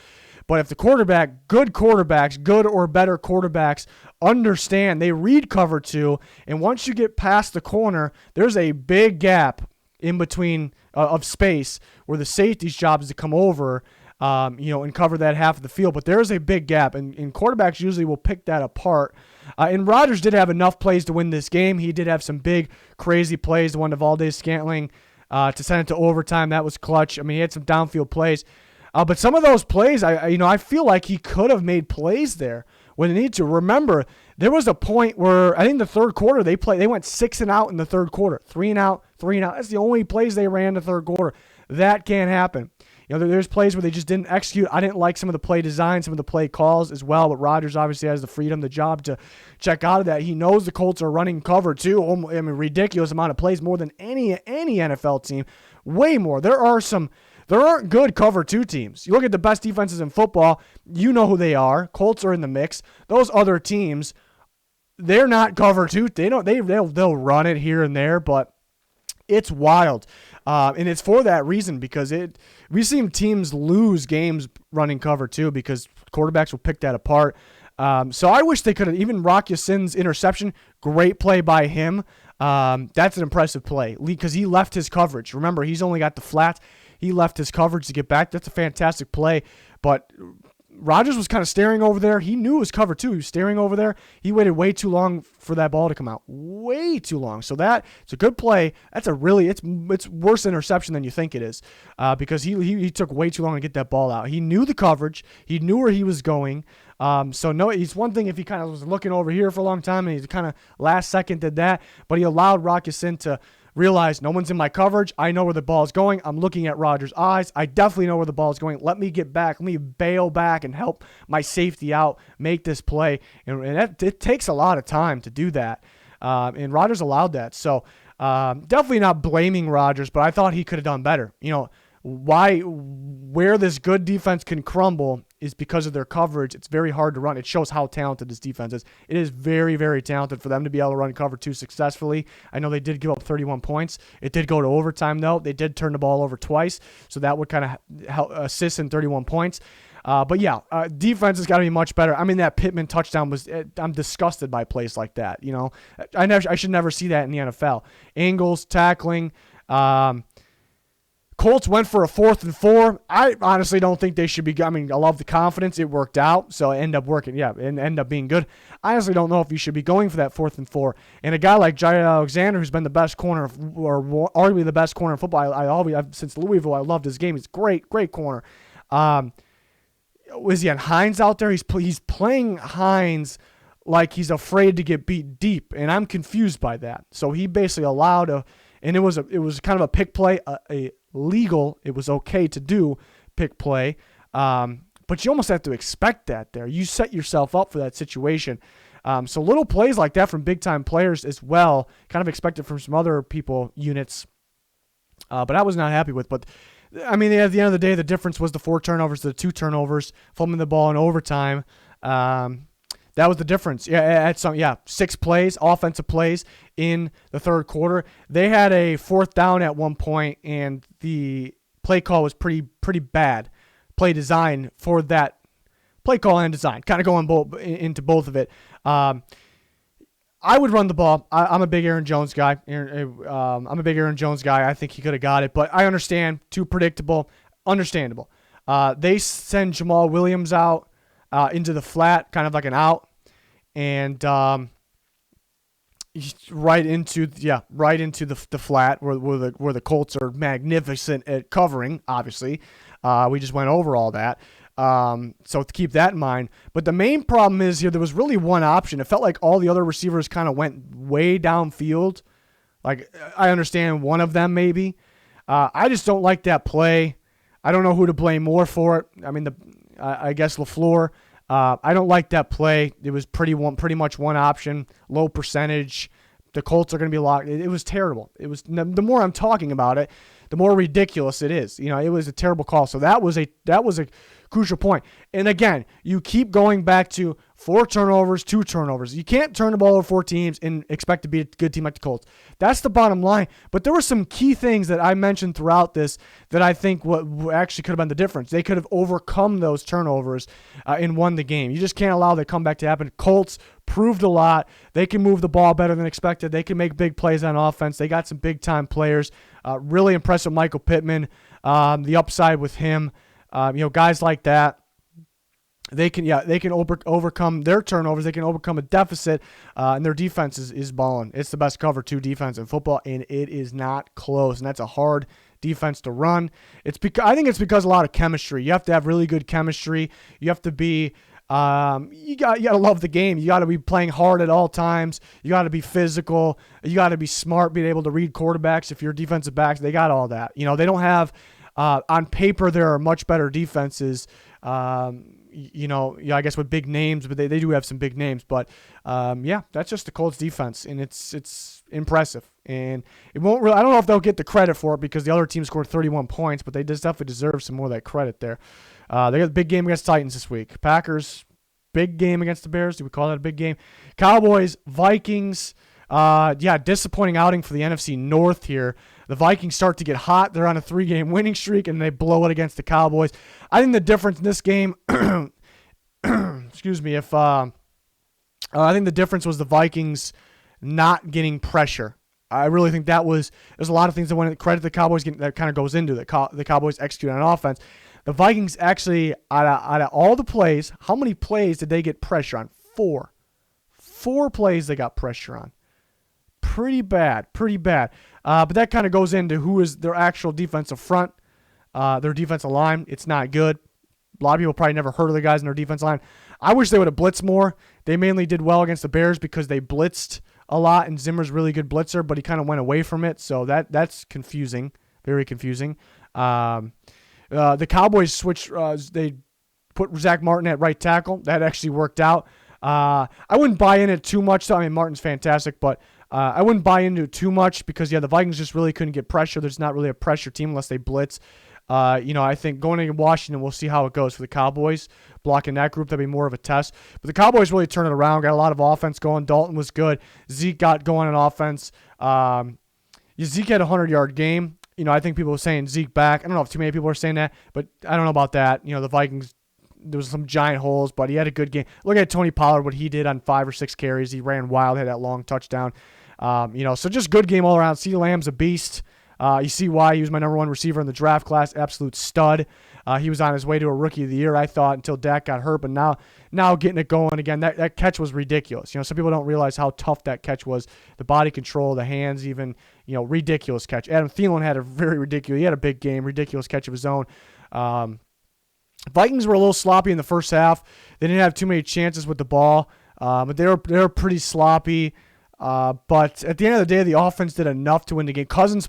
But if the good or better quarterbacks understand, they read cover 2, and once you get past the corner, there's a big gap in between of space where the safety's job is to come over, and cover that half of the field. But there's a big gap, and quarterbacks usually will pick that apart. And Rodgers did have enough plays to win this game. He did have some big, crazy plays. The one to Valdez-Scantling to send it to overtime, that was clutch. I mean, he had some downfield plays. But some of those plays, I feel like he could have made plays there when they need to. Remember, there was a point where I think the third quarter they went 6 and out in the third quarter, 3 and out, 3 and out. That's the only plays they ran in the third quarter. That can't happen. There's plays where they just didn't execute. I didn't like some of the play design, some of the play calls as well, but Rodgers obviously has the freedom, the job to check out of that. He knows the Colts are running cover too. I mean, ridiculous amount of plays, more than any NFL team, way more. There aren't good cover 2 teams. You look at the best defenses in football, you know who they are. Colts are in the mix. Those other teams, they're not cover 2. They'll run it here and there, but it's wild. And it's for that reason, because we've seen teams lose games running cover 2 because quarterbacks will pick that apart. So I wish they could have, even Rock Ya-Sin's interception, great play by him. That's an impressive play because he left his coverage. Remember, he's only got the flat. He left his coverage to get back. That's a fantastic play. But Rodgers was kind of staring over there. He knew it was cover 2. He was staring over there. He waited way too long for that ball to come out. Way too long. So it's a good play. That's it's worse interception than you think it is, because he took way too long to get that ball out. He knew the coverage. He knew where he was going. It's one thing if he kind of was looking over here for a long time and he kind of last second did that, but he allowed Rock Ya-Sin to realize no one's in my coverage. I know where the ball is going. I'm looking at Rodgers' eyes. I definitely know where the ball is going. Let me get back. Let me bail back and help my safety out, make this play. And it takes a lot of time to do that. And Rodgers allowed that. So definitely not blaming Rodgers, but I thought he could have done better. Where this good defense can crumble is because of their coverage. It's very hard to run. It shows how talented this defense is. It is very, very talented for them to be able to run cover 2 successfully. I know they did give up 31 points. It did go to overtime, though. They did turn the ball over twice, so that would kind of help assist in 31 points. Defense has got to be much better. I mean, that Pittman touchdown I'm disgusted by plays like that. I should never see that in the NFL. Angles, tackling, Colts went for a 4th and 4. I honestly don't think they should be. I mean, I love the confidence. It worked out, so it ended up working. Yeah, and ended up being good. I honestly don't know if you should be going for that 4th and 4. And a guy like Jair Alexander, who's been the best corner, or arguably the best corner in football, since Louisville, I loved his game. He's great corner. Was he on Hines out there? He's playing Hines like he's afraid to get beat deep, and I'm confused by that. So he basically allowed and it was kind of a pick play, legal. It was okay to do pick play, but you almost have to expect that there. You set yourself up for that situation. So little plays like that from big time players as well, kind of expected from some other units, but I was not happy with. But I mean, at the end of the day, the difference was the 4 turnovers to the 2 turnovers, fumbling the ball in overtime. That was the difference. 6 plays, offensive plays in the third quarter. They had a 4th down at one point, and the play call was pretty bad. Play design for that play call and design, kind of going into both of it. I would run the ball. I'm a big Aaron Jones guy. I think he could have got it, but I understand. Too predictable. Understandable. They send Jamal Williams out into the flat, kind of like an out, and right into the flat where the Colts are magnificent at covering. Obviously, we just went over all that. So to keep that in mind. But the main problem is here, there was really one option. It felt like all the other receivers kind of went way downfield. Like, I understand one of them maybe. I just don't like that play. I don't know who to blame more for it. I mean, I guess LaFleur. I don't like that play. It was pretty much one option, low percentage. The Colts are going to be locked. It was terrible. It was, the more I'm talking about it, the more ridiculous it is. It was a terrible call. So that was a crucial point. And again, you keep going back to 4 turnovers, 2 turnovers. You can't turn the ball over 4 teams and expect to be a good team like the Colts. That's the bottom line. But there were some key things that I mentioned throughout this that I think what actually could have been the difference. They could have overcome those turnovers and won the game. You just can't allow the comeback to happen. Colts proved a lot. They can move the ball better than expected. They can make big plays on offense. They got some big-time players. Really impressed with Michael Pittman. The upside with him. Guys like that. They can overcome their turnovers. They can overcome a deficit, and their defense is balling. It's the best cover 2 defense in football, and it is not close. And that's a hard defense to run. I think it's because a lot of chemistry. You have to have really good chemistry. You have to be you got to love the game. You got to be playing hard at all times. You got to be physical. You got to be smart, being able to read quarterbacks. If you're defensive backs, they got all that. They don't have on paper there are much better defenses. I guess with big names, but they do have some big names. But that's just the Colts defense, and it's impressive. And it won't really. I don't know if they'll get the credit for it because the other team scored 31 points, but they just definitely deserve some more of that credit there. They got a big game against Titans this week. Packers, big game against the Bears. Do we call that a big game? Cowboys, Vikings. Disappointing outing for the NFC North here. The Vikings start to get hot. They're on a 3-game winning streak, and they blow it against the Cowboys. I think the difference in this game, excuse me, I think the difference was the Vikings not getting pressure. I really think there's a lot of things that went credit the Cowboys that kind of goes into the Cowboys execute on offense. The Vikings actually, out of all the plays, how many plays did they get pressure on? 4. 4 plays they got pressure on. Pretty bad. But that kind of goes into who is their actual defensive front, their defensive line. It's not good. A lot of people probably never heard of the guys in their defense line. I wish they would have blitzed more. They mainly did well against the Bears because they blitzed a lot, and Zimmer's a really good blitzer, but he kind of went away from it, so that's confusing, very confusing. The Cowboys switched. They put Zach Martin at right tackle. That actually worked out. I wouldn't buy in it too much. I mean, Martin's fantastic, but I wouldn't buy into it too much because, the Vikings just really couldn't get pressure. There's not really a pressure team unless they blitz. I think going into Washington, we'll see how it goes for the Cowboys. Blocking that group, that'll be more of a test. But the Cowboys really turned it around, got a lot of offense going. Dalton was good. Zeke got going on offense. Zeke had a 100-yard game. I think people were saying Zeke back. I don't know if too many people are saying that, but I don't know about that. The Vikings, there was some giant holes, but he had a good game. Look at Tony Pollard, what he did on 5 or 6 carries. He ran wild, had that long touchdown. So just good game all around. CeeDee Lamb's a beast. You see why he was my number 1 receiver in the draft class, absolute stud. He was on his way to a Rookie of the Year, I thought, until Dak got hurt, but now getting it going again. That catch was ridiculous. Some people don't realize how tough that catch was. The body control, the hands even, ridiculous catch. Adam Thielen had a very ridiculous, he had a big game, ridiculous catch of his own. Vikings were a little sloppy in the first half. They didn't have too many chances with the ball, but they were pretty sloppy. But at the end of the day, the offense did enough to win the game. Cousins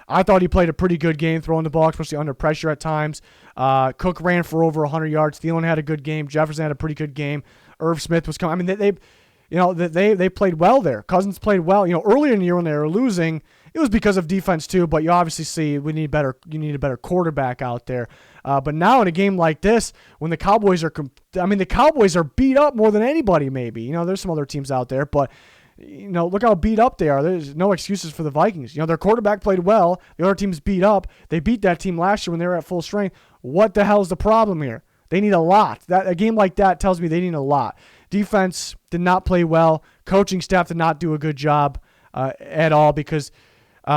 I thought he played a pretty good game throwing the ball, especially under pressure at times. Cook ran for over 100 yards. Thielen had a good game. Jefferson had a pretty good game. Irv Smith was coming. I mean, they played well there. Cousins played well. Earlier in the year when they were losing, it was because of defense too. But you obviously see you need a better quarterback out there. But now in a game like this, when the Cowboys are beat up more than anybody. Maybe there's some other teams out there, but. Look how beat up they are. There's no excuses for the Vikings. Their quarterback played well. The other team's beat up. They beat that team last year when they were at full strength. What the hell is the problem here? They need a lot. A game like that tells me they need a lot. Defense did not play well. Coaching staff did not do a good job at all because they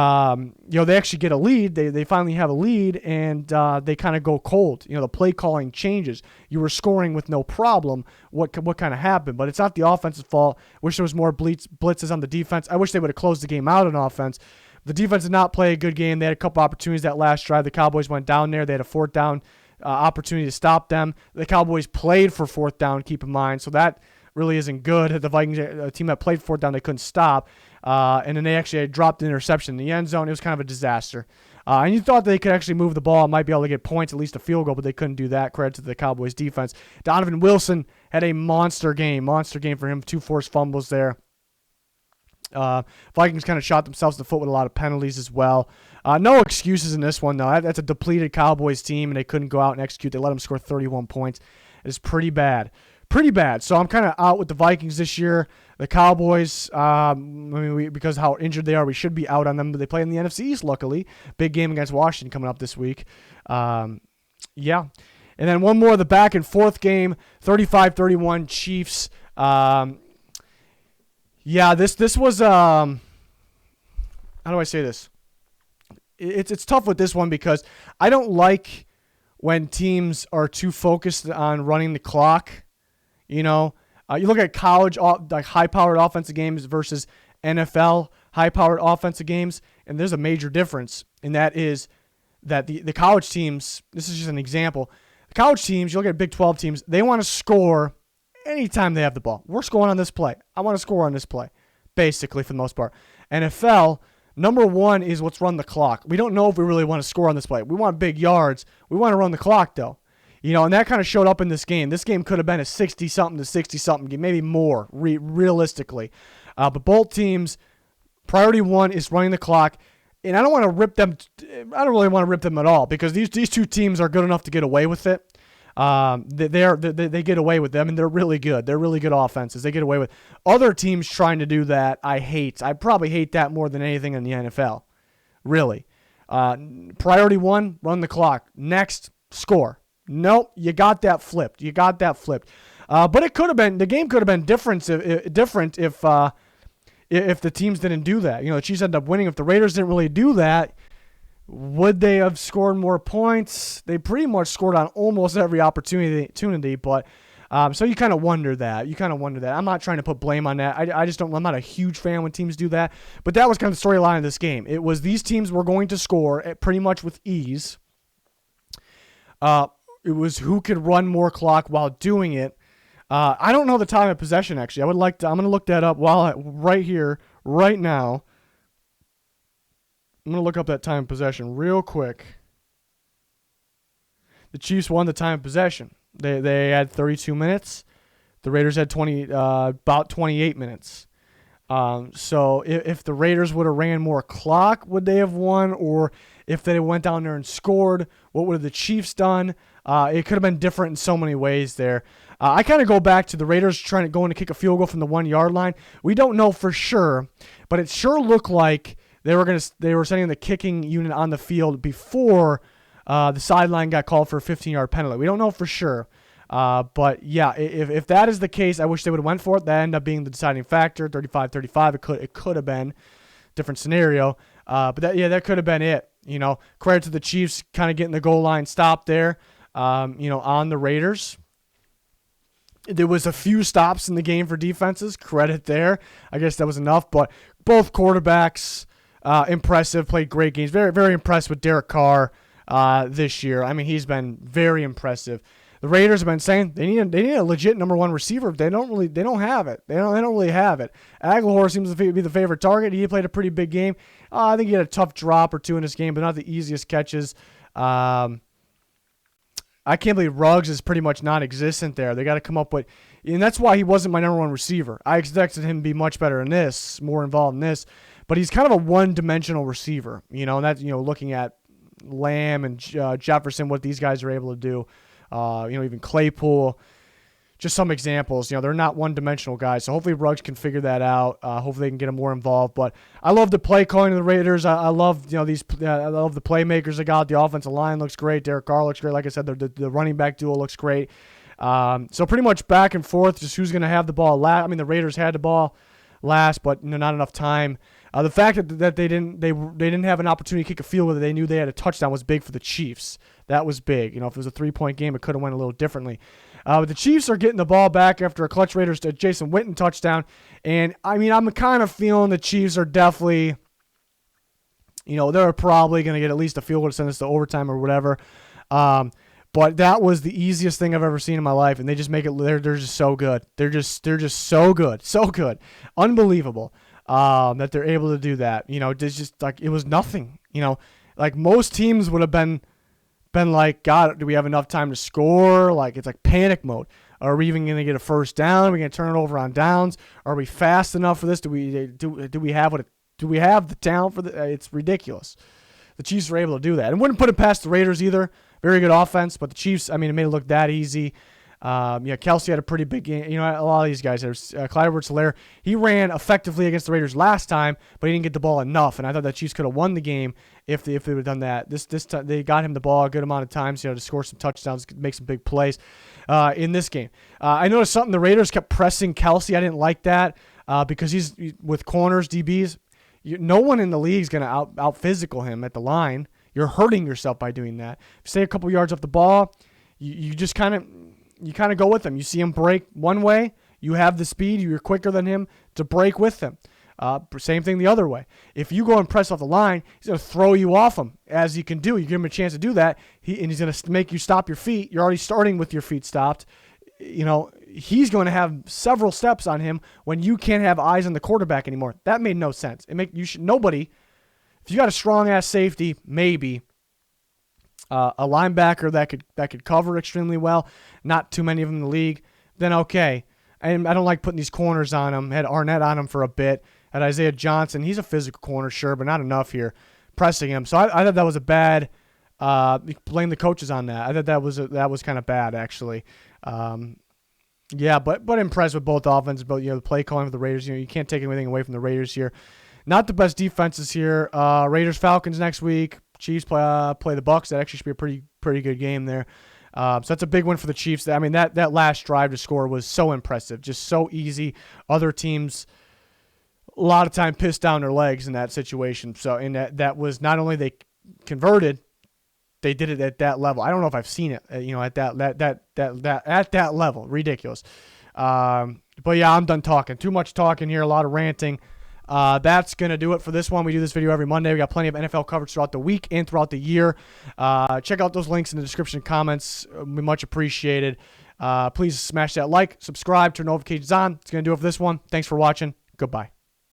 actually get a lead. They finally have a lead, and they kind of go cold. The play calling changes. You were scoring with no problem. What kind of happened? But it's not the offense's fault. Wish there was more blitzes on the defense. I wish they would have closed the game out on offense. The defense did not play a good game. They had a couple opportunities that last drive. The Cowboys went down there. They had a 4th down opportunity to stop them. The Cowboys played for 4th down, keep in mind. So that really isn't good. The Vikings, a team that played 4th down, they couldn't stop. And then they actually had dropped an interception in the end zone. It was kind of a disaster. And you thought they could actually move the ball and might be able to get points, at least a field goal, but they couldn't do that. Credit to the Cowboys defense. Donovan Wilson had a monster game for him. 2 forced fumbles there. Vikings kind of shot themselves in the foot with a lot of penalties as well. No excuses in this one, though. That's a depleted Cowboys team, and they couldn't go out and execute. They let them score 31 points. It's pretty bad. Pretty bad. So I'm kind of out with the Vikings this year. The Cowboys, because how injured they are, we should be out on them. But they play in the NFC East, luckily. Big game against Washington coming up this week. Yeah. And then one more, the back and forth game, 35-31 Chiefs. Yeah, this was, how do I say this? It's tough with this one because I don't like when teams are too focused on running the clock. You know, you look at college, like high-powered offensive games versus NFL high-powered offensive games, and there's a major difference, and that is that the college teams, this is just an example, the college teams, you look at Big 12 teams, they want to score anytime they have the ball. We're scoring on this play. I want to score on this play, basically, for the most part. NFL, number one is let's run the clock. We don't know if we really want to score on this play. We want big yards. We want to run the clock, though. You know, and that kind of showed up in this game. This game could have been a 60-something to 60-something game, maybe more, realistically. But both teams, priority one is running the clock. And I don't want to rip them. I don't really want to rip them at all because these two teams are good enough to get away with it. They get away with them, and they're really good. They're really good offenses. They get away with other teams trying to do that. I hate. I probably hate that more than anything in the NFL. Really, priority one, run the clock. Next, score. Nope, you got that flipped. But it could have been. The game could have been different if the teams didn't do that. You know, the Chiefs ended up winning. If the Raiders didn't really do that, would they have scored more points? They pretty much scored on almost every opportunity, but so you kind of wonder that. I'm not trying to put blame on that. I just don't. I'm not a huge fan when teams do that. But that was kind of the storyline of this game. It was these teams were going to score pretty much with ease. It was who could run more clock while doing it. I don't know the time of possession, actually. I'm going to look that up right here, right now. I'm going to look up that time of possession real quick. The Chiefs won the time of possession. They had 32 minutes. The Raiders had about 28 minutes. So if the Raiders would have ran more clock, would they have won? Or if they went down there and scored, what would have the Chiefs done? It could have been different in so many ways there. I kind of go back to the Raiders trying to go in to kick a field goal from the 1 yard line. We don't know for sure, but it sure looked like they were sending the kicking unit on the field before the sideline got called for a 15-yard penalty. We don't know for sure. But yeah, if that is the case, I wish they would have went for it. That ended up being the deciding factor, 35-35. It could have been a different scenario. But that could have been it. You know, credit to the Chiefs kind of getting the goal line stopped there. On the Raiders. There was a few stops in the game for defenses. Credit there. I guess that was enough. But both quarterbacks, impressive, played great games. Very, very impressed with Derek Carr this year. I mean, he's been very impressive. The Raiders have been saying they need a legit number one receiver. They don't have it. They don't really have it. Aguilar seems to be the favorite target. He played a pretty big game. I think he had a tough drop or two in this game, but not the easiest catches. I can't believe Ruggs is pretty much non-existent there. They got to come up with, and that's why he wasn't my number one receiver. I expected him to be much better in this, more involved in this, but he's kind of a one-dimensional receiver, you know, and that's, you know, looking at Lamb and Jefferson, what these guys are able to do, even Claypool, just some examples. You know, they're not one-dimensional guys, so hopefully Ruggs can figure that out. Hopefully they can get him more involved. But I love the play calling of the Raiders. I love I love the playmakers they got. The offensive line looks great. Derek Carr looks great. Like I said, the running back duo looks great. So pretty much back and forth, just who's going to have the ball last. I mean, the Raiders had the ball last, but not enough time. The fact that they didn't have an opportunity to kick a field goal that they knew they had a touchdown was big for the Chiefs. That was big. You know, if it was a 3-point game, it could have went a little differently. But the Chiefs are getting the ball back after a clutch Raiders to Jason Witten touchdown. And, I mean, I'm kind of feeling the Chiefs are definitely, you know, they're probably going to get at least a field goal to send us to overtime or whatever. But that was the easiest thing I've ever seen in my life, and they just make it. They're just so good. They're just so good, unbelievable that they're able to do that. You know, it's just like it was nothing. You know, like most teams would have been like, God, do we have enough time to score? Like it's like panic mode. Are we even going to get a first down? Are we going to turn it over on downs? Are we fast enough for this? Do we have the talent for the? It's ridiculous. The Chiefs were able to do that, and wouldn't put it past the Raiders either. Very good offense, but the Chiefs, I mean, it made it look that easy. Kelsey had a pretty big game. A lot of these guys. There's Clyde Edwards-Helaire. He ran effectively against the Raiders last time, but he didn't get the ball enough. And I thought that Chiefs could have won the game if they would have done that. This time they got him the ball a good amount of times, to score some touchdowns, make some big plays in this game. I noticed something. The Raiders kept pressing Kelsey. I didn't like that because he's with corners, DBs. No one in the league is going to out physical him at the line. You're hurting yourself by doing that. Stay a couple yards off the ball. You just kind of go with him. You see him break one way, you have the speed, you're quicker than him to break with him. Same thing the other way. If you go and press off the line, he's going to throw you off him, as he can do. You give him a chance to do that, and he's going to make you stop your feet. You're already starting with your feet stopped. He's going to have several steps on him when you can't have eyes on the quarterback anymore. That made no sense. Nobody, if you got a strong-ass safety, maybe a linebacker that could cover extremely well, not too many of them in the league, then okay. And I don't like putting these corners on him. Had Arnett on him for a bit. Had Isaiah Johnson. He's a physical corner, sure, but not enough here pressing him. So I thought that was a bad. Blame the coaches on that. I thought that was kind of bad, actually. But impressed with both offenses, but the play calling for the Raiders. You can't take anything away from the Raiders here. Not the best defenses here. Raiders Falcons next week. Chiefs play the Bucks. That actually should be a pretty good game there. So that's a big win for the Chiefs. I mean, that last drive to score was so impressive, just so easy. Other teams, a lot of time, pissed down their legs in that situation. So, and that was not only they converted, they did it at that level. I don't know if I've seen it, at that level. Ridiculous. But yeah, I'm done talking. Too much talking here. A lot of ranting. That's going to do it for this one. We do this video every Monday. We got plenty of NFL coverage throughout the week and throughout the year. Check out those links in the description and comments. We much appreciated. Please smash that like, subscribe, turn notifications on. It's going to do it for this one. Thanks for watching. Goodbye.